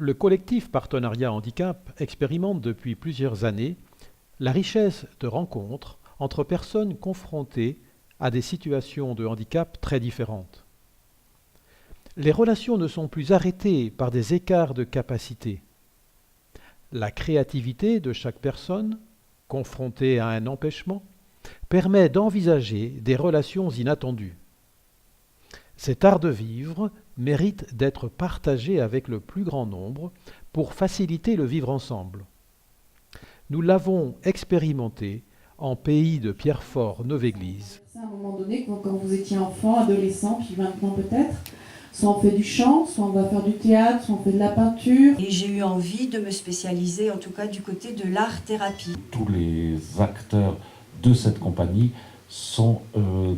Le collectif Partenariat Handicap expérimente depuis plusieurs années la richesse de rencontres entre personnes confrontées à des situations de handicap très différentes. Les relations ne sont plus arrêtées par des écarts de capacité. La créativité de chaque personne, confrontée à un empêchement, permet d'envisager des relations inattendues. Cet art de vivre mérite d'être partagé avec le plus grand nombre pour faciliter le vivre ensemble. Nous l'avons expérimenté en pays de Pierrefort, Neuve-Église. À un moment donné, quand vous étiez enfant, adolescent, puis maintenant peut-être, soit on fait du chant, soit on va faire du théâtre, soit on fait de la peinture. Et j'ai eu envie de me spécialiser, en tout cas du côté de l'art-thérapie. Tous les acteurs de cette compagnie sont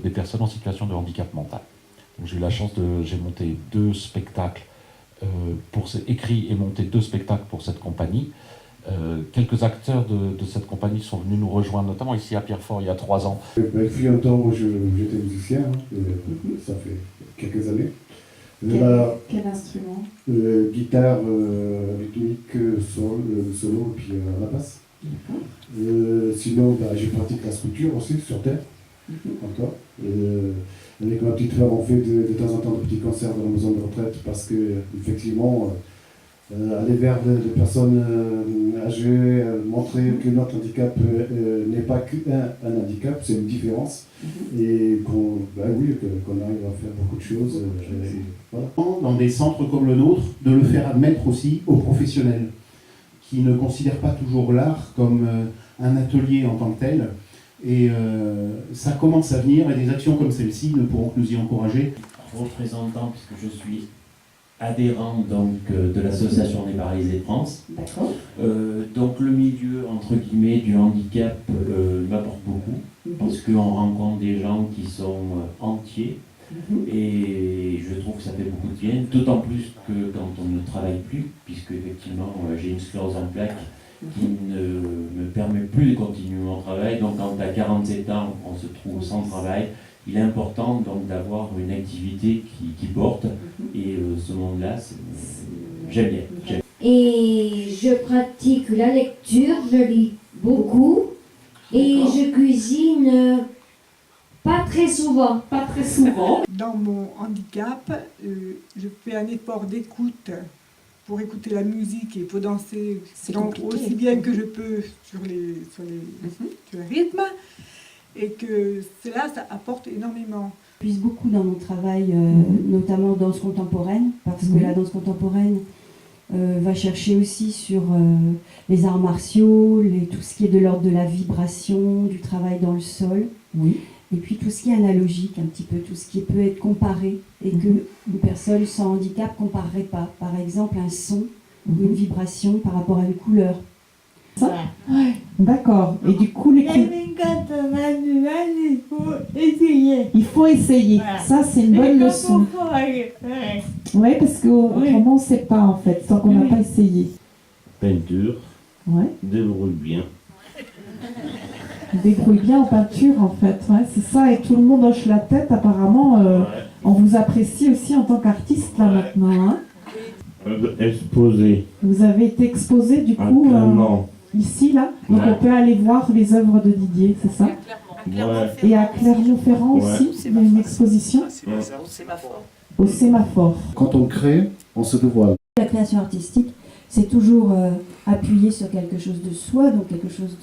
des personnes en situation de handicap mental. Donc, j'ai eu la chance j'ai monté 2 spectacles, écrit et monté 2 spectacles pour cette compagnie. Quelques acteurs de cette compagnie sont venus nous rejoindre, notamment ici à Pierrefort il y a 3 ans. Il fut un temps où j'étais musicien, ça fait quelques années. Quel instrument? Guitare rythmique, solo, puis à la basse. Sinon, j'ai pratiqué la sculpture aussi sur terre, encore. Avec ma petite femme, on fait de temps en temps de petits concerts dans la maison de retraite parce que, effectivement, aller vers des personnes âgées, montrer que notre handicap n'est pas qu'un handicap, c'est une différence. Et qu'on arrive à faire beaucoup de choses. Voilà. Dans des centres comme le nôtre, de le faire admettre aussi aux professionnels, qui ne considèrent pas toujours l'art comme un atelier en tant que tel. Et ça commence à venir, et des actions comme celle-ci ne pourront que nous y encourager. Représentant, puisque je suis adhérent donc, de l'association des paralysés de France. D'accord. Donc le milieu, entre guillemets, du handicap m'apporte beaucoup, parce qu'on rencontre des gens qui sont entiers, et je trouve que ça fait beaucoup de bien, d'autant plus que quand on ne travaille plus, puisque effectivement j'ai une sclérose en plaques qui ne me permet plus de continuer mon travail, donc quand à 47 ans on se trouve sans travail, il est important donc d'avoir une activité qui porte, et ce monde-là, j'aime bien. Et je pratique la lecture, je lis beaucoup, et je cuisine pas très souvent. Pas très souvent. Dans mon handicap, je fais un effort d'écoute pour écouter la musique et pour danser aussi bien que je peux sur le rythme, et que cela, ça apporte énormément. Je puise beaucoup dans mon travail, notamment danse contemporaine, parce que la danse contemporaine va chercher aussi sur les arts martiaux, tout ce qui est de l'ordre de la vibration, du travail dans le sol. Oui. Et puis tout ce qui est analogique, un petit peu, tout ce qui peut être comparé, et qu'une personne sans handicap ne comparerait pas. Par exemple, un son ou une vibration par rapport à une couleur. Ça, ouais. D'accord. Et du coup, il faut essayer. Il faut essayer. Voilà. Ça, c'est une bonne leçon. Oui, parce qu'autrement, on ne sait pas, en fait, tant qu'on n'a pas essayé. Peinture, débrouille bien. Débrouille bien en peinture, en fait. Ouais, c'est ça, et tout le monde hoche la tête, apparemment. On vous apprécie aussi en tant qu'artiste, là, maintenant. Hein. Exposé. Vous avez été exposé, du coup, ici, là. Donc, on peut aller voir les œuvres de Didier, c'est ça? Et à Clermont-Ferrand aussi, il y a une exposition. Au Sémaphore. Quand on crée, on se dévoile. La création artistique, c'est toujours appuyé sur quelque chose de soi, donc quelque chose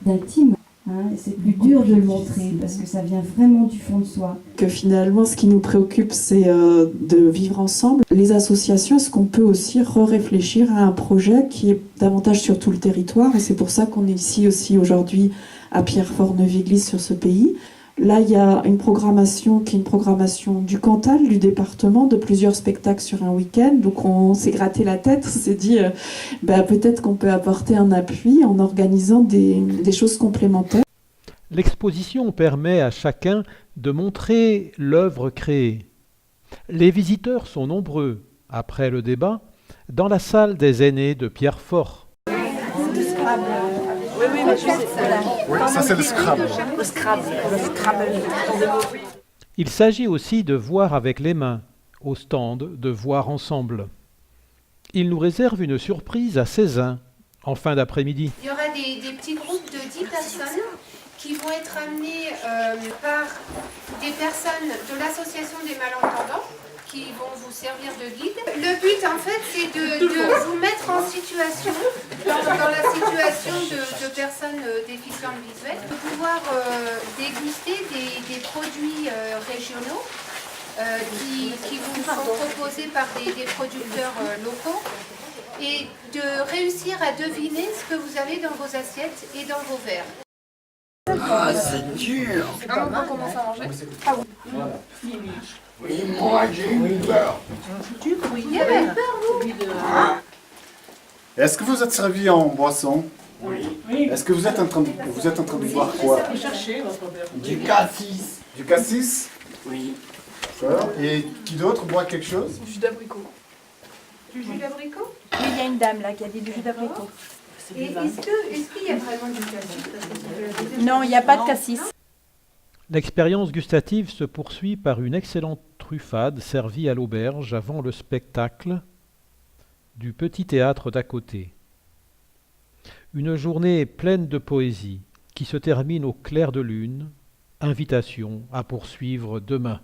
d'intime. Hein, et c'est plus dur de le montrer parce que ça vient vraiment du fond de soi. Que finalement, ce qui nous préoccupe, c'est de vivre ensemble. Les associations, est-ce qu'on peut aussi réfléchir à un projet qui est davantage sur tout le territoire? Et c'est pour ça qu'on est ici aussi aujourd'hui à Pierrefort-Neuve-Église sur ce pays. Là, il y a une programmation qui est une programmation du Cantal, du département, de plusieurs spectacles sur un week-end. Donc on s'est gratté la tête, on s'est dit peut-être qu'on peut apporter un appui en organisant des choses complémentaires. L'exposition permet à chacun de montrer l'œuvre créée. Les visiteurs sont nombreux, après le débat, dans la salle des aînés de Pierrefort. Oui, ça c'est le Scrabble. Il s'agit aussi de voir avec les mains, au stand de voir ensemble. Il nous réserve une surprise à Cézanne, en fin d'après-midi. Il y aura des petits groupes de 10 personnes qui vont être amenés par des personnes de l'association des malentendants qui vont vous servir de guide. Le but en fait c'est de vous mettre en situation, dans la situation de personnes déficientes visuelles, de pouvoir déguster des produits régionaux qui vous sont proposés par des producteurs locaux et de réussir à deviner ce que vous avez dans vos assiettes et dans vos verres. Ah, c'est dur! On commence à manger? Ah oui. Oui, moi j'ai eu peur. Oui, il y avait peur, vous? Est-ce que vous êtes servi en boisson? Oui. Est-ce que vous êtes en train de boire quoi? Du cassis. Du cassis? Oui. D'accord. Et qui d'autre boit quelque chose? Du jus d'abricot. Du jus d'abricot? Oui, il y a une dame là qui a dit du jus d'abricot. Et est-ce qu'il y a vraiment du cassis? Non, il n'y a pas de cassis. L'expérience gustative se poursuit par une excellente truffade servie à l'auberge avant le spectacle du petit théâtre d'à côté. Une journée pleine de poésie qui se termine au clair de lune. Invitation à poursuivre demain.